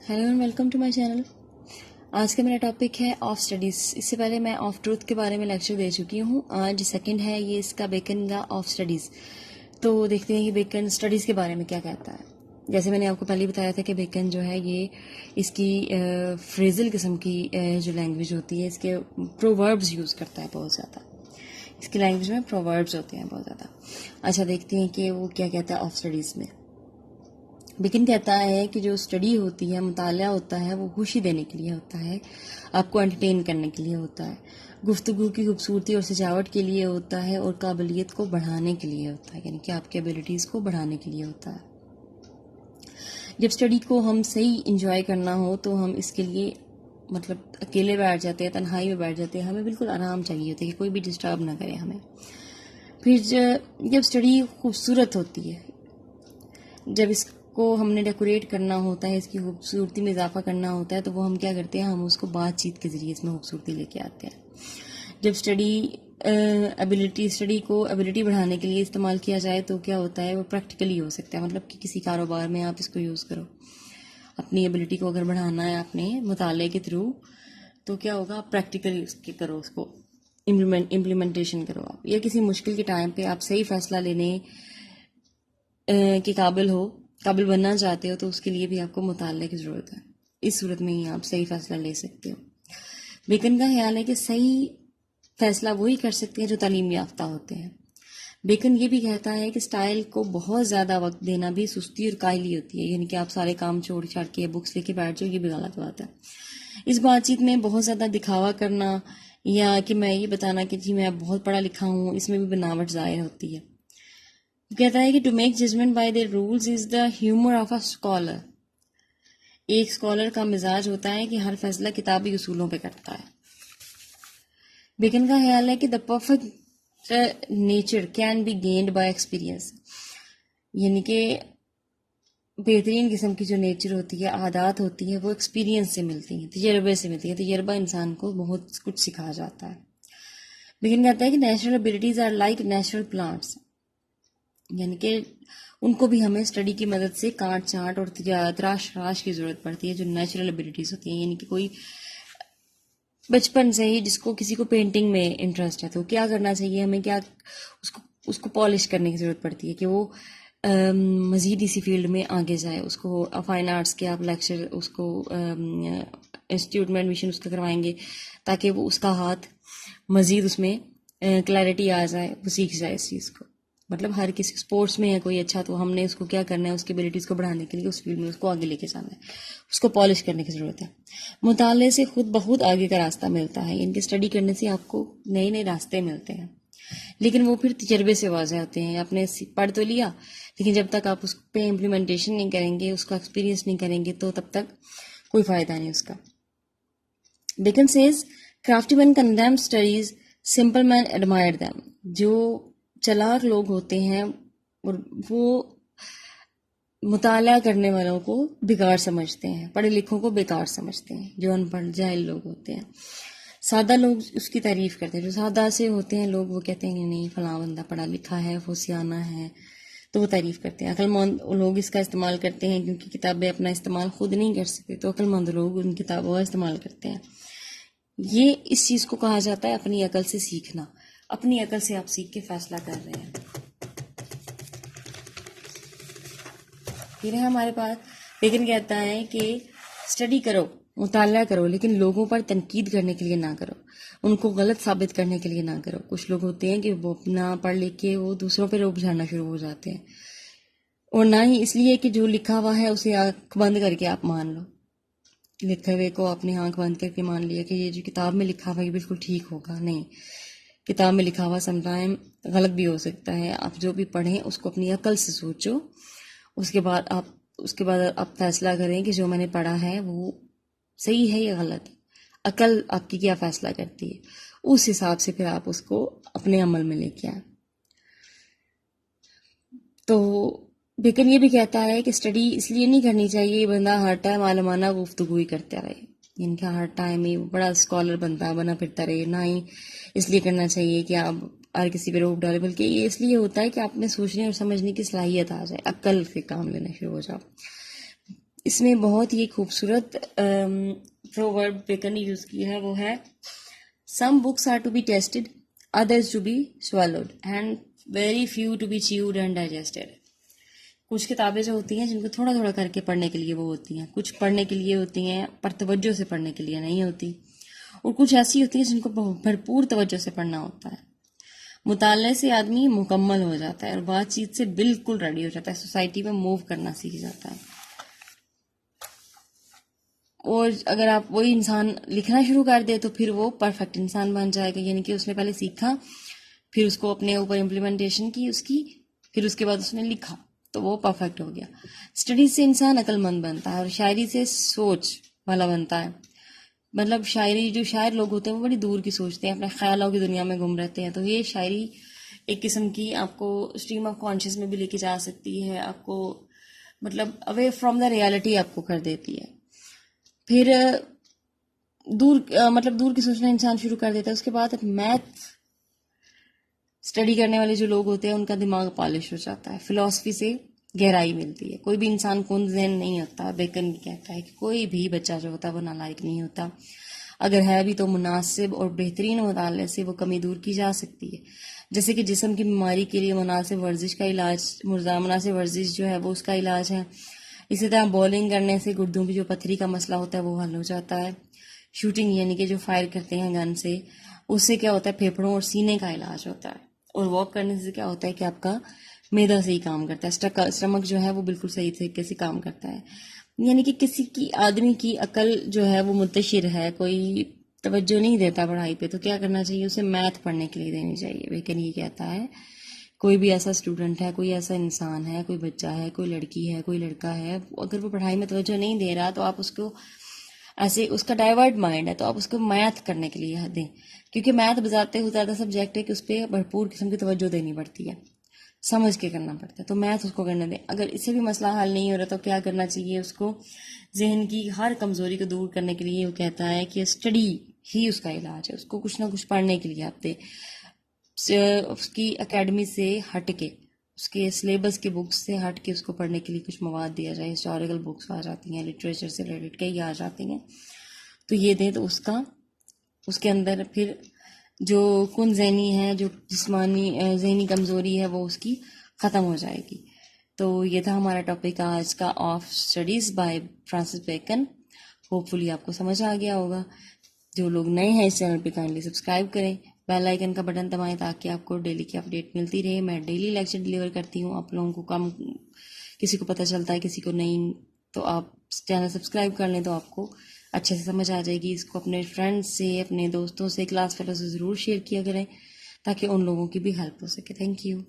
Hello and welcome to my channel. آج کا میرا ٹاپک ہے آف اسٹڈیز. اس سے پہلے میں آف ٹروتھ کے بارے میں لیکچر دے چکی ہوں. آج سیکنڈ ہے یہ اس کا بیکن کا آف اسٹڈیز. تو دیکھتے ہیں کہ بیکن اسٹڈیز کے بارے میں کیا کہتا ہے. جیسے میں نے آپ کو پہلے بتایا تھا کہ بیکن جو ہے یہ اس کی فریزل قسم کی جو لینگویج ہوتی ہے اس کے پرووربز یوز کرتا ہے بہت زیادہ. اس کی لینگویج میں پرووربز ہوتے ہیں بہت زیادہ. اچھا دیکھتے ہیں کہ وہ کیا کہتا ہے آف اسٹڈیز میں. بیکن کہتا ہے کہ جو اسٹڈی ہوتی ہے، مطالعہ ہوتا ہے، وہ خوشی دینے کے لیے ہوتا ہے، آپ کو انٹرٹین کرنے کے لیے ہوتا ہے، گفتگو کی خوبصورتی اور سجاوٹ کے لیے ہوتا ہے، اور قابلیت کو بڑھانے کے لیے ہوتا ہے، یعنی کہ آپ کی ایبیلٹیز کو بڑھانے کے لیے ہوتا ہے. جب اسٹڈی کو ہم صحیح انجوائے کرنا ہو تو ہم اس کے لیے مطلب اکیلے بیٹھ جاتے ہیں، تنہائی میں بیٹھ جاتے ہیں. ہمیں بالکل آرام چاہیے ہوتا ہے کہ کوئی بھی ڈسٹرب نہ کرے ہمیں. پھر جب اسٹڈی خوبصورت ہوتی ہے، جب اس کو ہم نے ڈیکوریٹ کرنا ہوتا ہے، اس کی خوبصورتی میں اضافہ کرنا ہوتا ہے، تو وہ ہم کیا کرتے ہیں، ہم اس کو بات چیت کے ذریعے اس میں خوبصورتی لے کے آتے ہیں. جب اسٹڈی کو ایبلٹی بڑھانے کے لیے استعمال کیا جائے تو کیا ہوتا ہے، وہ پریکٹیکلی ہو سکتا ہے. مطلب کہ کسی کاروبار میں آپ اس کو یوز کرو، اپنی ایبلٹی کو اگر بڑھانا ہے اپنے مطالعے کے تھرو، تو کیا ہوگا، پریکٹیکلی کرو، اس کو امپلیمنٹیشن کرو آپ. یا کسی مشکل کے ٹائم پہ آپ صحیح فیصلہ لینے کے قابل بننا چاہتے ہو، تو اس کے لیے بھی آپ کو مطالعے کی ضرورت ہے. اس صورت میں ہی آپ صحیح فیصلہ لے سکتے ہو. بیکن کا خیال ہے کہ صحیح فیصلہ وہی کر سکتے ہیں جو تعلیم یافتہ ہوتے ہیں. بیکن یہ بھی کہتا ہے کہ سٹائل کو بہت زیادہ وقت دینا بھی سستی اور کاہلی ہوتی ہے، یعنی کہ آپ سارے کام چھوڑ چھاڑ کے بکس لے کے بیٹھ جاؤ، یہ بھی غلط بات ہے. اس بات چیت میں بہت زیادہ دکھاوا کرنا یا کہ میں یہ بتانا کہ جی میں بہت پڑھا لکھا ہوں، اس میں بھی بناوٹ ظاہر ہوتی ہے. کہتا ہے کہ to make judgment by their rules is the humour of a scholar. ایک اسکالر کا مزاج ہوتا ہے کہ ہر فیصلہ کتابی اصولوں پہ کرتا ہے. بیکن کا خیال ہے کہ the perfect nature can be gained by experience, یعنی کہ بہترین قسم کی جو نیچر ہوتی ہے، عادات ہوتی ہے، وہ ایکسپیرئنس سے ملتی ہیں، تجربے سے ملتی ہیں. تجربہ انسان کو بہت کچھ سکھا جاتا ہے. بیکن کہتا ہے کہ natural abilities are like natural plants, یعنی کہ ان کو بھی ہمیں اسٹڈی کی مدد سے کاٹ چاٹ اور تراش کی ضرورت پڑتی ہے، جو نیچرل ابیلٹیز ہوتی ہیں. یعنی کہ کوئی بچپن سے ہی جس کو کسی کو پینٹنگ میں انٹرسٹ ہے تو کیا کرنا چاہیے ہمیں، کیا اس کو پالش کرنے کی ضرورت پڑتی ہے کہ وہ مزید اسی فیلڈ میں آگے جائے. اس کو فائن آرٹس کے آپ لیکچر اس کو انسٹیٹیوٹ میں ایڈمیشن اس کا کروائیں گے تاکہ وہ اس کا ہاتھ مزید اس میں کلیئرٹی آ جائے، وہ سیکھ جائے اس چیز کو. مطلب ہر کسی اسپورٹس میں ہے کوئی اچھا، تو ہم نے اس کو کیا کرنا ہے، اس کی ایبلٹیز کو بڑھانے کے لیے اس فیلڈ میں اس کو آگے لے کے جانا ہے، اس کو پالش کرنے کی ضرورت ہے. مطالعے سے خود بخود آگے کا راستہ ملتا ہے، ان کی اسٹڈی کرنے سے آپ کو نئے نئے راستے ملتے ہیں، لیکن وہ پھر تجربے سے واضح ہوتے ہیں. آپ نے پڑھ تو لیا، لیکن جب تک آپ اس پہ امپلیمنٹیشن نہیں کریں گے، اس کا ایکسپیرینس نہیں کریں گے، تو تب تک کوئی فائدہ نہیں اس کا. بیکن سیز کرافٹی مین کنڈیم اسٹڈیز، سمپل مین ایڈمائر دیم. جو چلاک لوگ ہوتے ہیں وہ مطالعہ کرنے والوں کو بیکار سمجھتے ہیں، پڑھے لکھوں کو بیکار سمجھتے ہیں. جو ان پڑھ جاہل لوگ ہوتے ہیں، سادہ لوگ اس کی تعریف کرتے ہیں. جو سادہ سے ہوتے ہیں لوگ، وہ کہتے ہیں کہ نہیں فلاں بندہ پڑھا لکھا ہے، وہ سیانہ ہے، تو وہ تعریف کرتے ہیں. عقل مند لوگ اس کا استعمال کرتے ہیں کیونکہ کتابیں اپنا استعمال خود نہیں کر سکتے، تو عقل مند لوگ ان کتابوں کا استعمال کرتے ہیں. یہ اس چیز کو کہا جاتا ہے اپنی عقل سے سیکھنا. اپنی عقل سے آپ سیکھ کے فیصلہ کر رہے ہیں. پھر ہے ہمارے پاس، لیکن کہتا ہے کہ اسٹڈی کرو، مطالعہ کرو، لیکن لوگوں پر تنقید کرنے کے لیے نہ کرو، ان کو غلط ثابت کرنے کے لیے نہ کرو. کچھ لوگ ہوتے ہیں کہ وہ اپنا پڑھ لکھ کے وہ دوسروں پہ روب جھاڑنا شروع ہو جاتے ہیں، اور نہ ہی اس لیے کہ جو لکھا ہوا ہے اسے آنکھ بند کر کے آپ مان لو. لکھے ہوئے کو آپ نے آنکھ بند کر کے مان لیا کہ یہ جو کتاب میں لکھا ہوا یہ بالکل ٹھیک ہوگا. نہیں، کتاب میں لکھا ہوا سم ٹائم غلط بھی ہو سکتا ہے. آپ جو بھی پڑھیں اس کو اپنی عقل سے سوچو، اس کے بعد آپ فیصلہ کریں کہ جو میں نے پڑھا ہے وہ صحیح ہے یا غلط ہے. عقل آپ کی کیا فیصلہ کرتی ہے، اس حساب سے پھر آپ اس کو اپنے عمل میں لے کے آئیں. تو بیکن یہ بھی کہتا ہے کہ اسٹڈی اس لیے نہیں کرنی چاہیے بندہ ہر ٹائم عالمانہ گفتگو ہی کرتا رہے، یعنی کہ ہر ٹائم ہی بڑا اسکالر بنا پھرتا رہے. نہ ہی اس لیے کرنا چاہیے کہ آپ ہر کسی پہ روک ڈالے، بلکہ یہ اس لیے ہوتا ہے کہ آپ میں سوچنے اور سمجھنے کی صلاحیت آ جائے، عقل سے کام لینا شروع ہو جاؤ. اس میں بہت ہی خوبصورت پروورب بیکن نے یوز کیا ہے، وہ ہے some books are to be tasted others to be swallowed and very few to be chewed and digested. کچھ کتابیں جو ہوتی ہیں جن کو تھوڑا تھوڑا کر کے پڑھنے کے لیے وہ ہوتی ہیں، کچھ پڑھنے کے لیے ہوتی ہیں پر توجہ سے پڑھنے کے لیے نہیں ہوتی، اور کچھ ایسی ہوتی ہیں جن کو بھرپور توجہ سے پڑھنا ہوتا ہے. مطالعے سے آدمی مکمل ہو جاتا ہے اور بات چیت سے بالکل ریڈی ہو جاتا ہے، سوسائٹی میں موو کرنا سیکھ جاتا ہے. اور اگر آپ وہی انسان لکھنا شروع کر دے تو پھر وہ پرفیکٹ انسان بن جائے گا، یعنی کہ اس نے پہلے سیکھا، پھر اس کو اپنے اوپر امپلیمنٹیشن کی اس کی، پھر اس کے بعد اس نے لکھا تو وہ پرفیکٹ ہو گیا. اسٹڈی سے انسان عقل مند بنتا ہے اور شاعری سے سوچ والا بنتا ہے. مطلب شاعری، جو شاعر لوگ ہوتے ہیں وہ بڑی دور کی سوچتے ہیں، اپنے خیالوں کی دنیا میں گم رہتے ہیں. تو یہ شاعری ایک قسم کی آپ کو اسٹریم آف کانشیس میں بھی لے کے جا سکتی ہے، آپ کو مطلب اوے فرام دا ریالٹی آپ کو کر دیتی ہے. پھر دور کی سوچنا انسان شروع کر دیتا ہے. اس کے بعد میتھ اسٹڈی کرنے والے جو لوگ ہوتے ہیں ان کا دماغ پالش ہو جاتا ہے، فلاسفی سے گہرائی ملتی ہے. کوئی بھی انسان کون ذہن نہیں ہوتا. بیکن کہتا ہے کہ کوئی بھی بچہ جو ہوتا ہے وہ نالائق نہیں ہوتا، اگر ہے بھی تو مناسب اور بہترین مطالعے سے وہ کمی دور کی جا سکتی ہے. جیسے کہ جسم کی بیماری کے لیے مناسب ورزش کا علاج، مناسب ورزش جو ہے وہ اس کا علاج ہے. اسی طرح بولنگ کرنے سے گردوں کی جو پتھری کا مسئلہ ہوتا ہے وہ حل ہو جاتا ہے. شوٹنگ یعنی کہ جو فائر کرتے ہیں گن سے، اس سے کیا ہوتا ہے پھیپھڑوں اور سینے کا علاج ہوتا ہے. اور واک کرنے سے کیا ہوتا ہے کہ آپ کا معدہ صحیح کام کرتا ہے، اسٹمک جو ہے وہ بالکل صحیح طریقے سے کام کرتا ہے. یعنی کہ کسی کی آدمی کی عقل جو ہے وہ منتشر ہے، کوئی توجہ نہیں دیتا پڑھائی پہ، تو کیا کرنا چاہیے؟ اسے میتھ پڑھنے کے لیے دینی چاہیے. لیکن یہ کہتا ہے کوئی بھی ایسا اسٹوڈنٹ ہے، کوئی ایسا انسان ہے، کوئی بچہ ہے، کوئی لڑکی ہے، کوئی لڑکا ہے، اگر وہ پڑھائی میں توجہ نہیں دے رہا تو آپ اس کو ایسے، اس کا ڈائیورٹ مائنڈ ہے تو آپ اس کو میتھ کرنے کے لیے دیں، کیونکہ میتھ بذات خود زیادہ سبجیکٹ ہے کہ اس پہ بھرپور قسم کی توجہ دینی پڑتی ہے، سمجھ کے کرنا پڑتا ہے. تو میتھ اس کو کرنے دیں. اگر اسے بھی مسئلہ حل نہیں ہو رہا تو کیا کرنا چاہیے اس کو؟ ذہن کی ہر کمزوری کو دور کرنے کے لیے وہ کہتا ہے کہ اسٹڈی ہی اس کا علاج ہے. اس کو کچھ نہ کچھ پڑھنے کے لیے آپ دیں، اس کی اکیڈمی سے ہٹ کے، اس کے سلیبس کے بکس سے ہٹ کے اس کو پڑھنے کے لیے کچھ مواد دیا جائے. ہسٹوریکل بکس آ جاتی ہیں، لٹریچر سے ریلیٹڈ کئی آ جاتی ہیں، تو یہ دیں. تو اس کے اندر پھر جو کن ذہنی ہے، جو جسمانی ذہنی کمزوری ہے وہ اس کی ختم ہو جائے گی. تو یہ تھا ہمارا ٹاپک آج کا، of studies by Francis Bacon. Hopefully آپ کو سمجھ آ گیا ہوگا. جو لوگ نئے ہیں اس چینل پہ کائنڈلی سبسکرائب کریں، بیل آئیکن کا بٹن دبائیں تاکہ آپ کو ڈیلی کی اپڈیٹ ملتی رہے. میں ڈیلی لیکچر ڈیلیور کرتی ہوں. آپ لوگوں کو کم، کسی کو پتہ چلتا ہے کسی کو نہیں، تو آپ چینل سبسکرائب کر لیں تو آپ کو اچھے سے سمجھ آ جائے گی. اس کو اپنے فرینڈس سے، اپنے دوستوں سے، کلاس فیلو سے ضرور شیئر کیا کریں تاکہ ان لوگوں کی بھی ہیلپ ہو سکے. Thank you.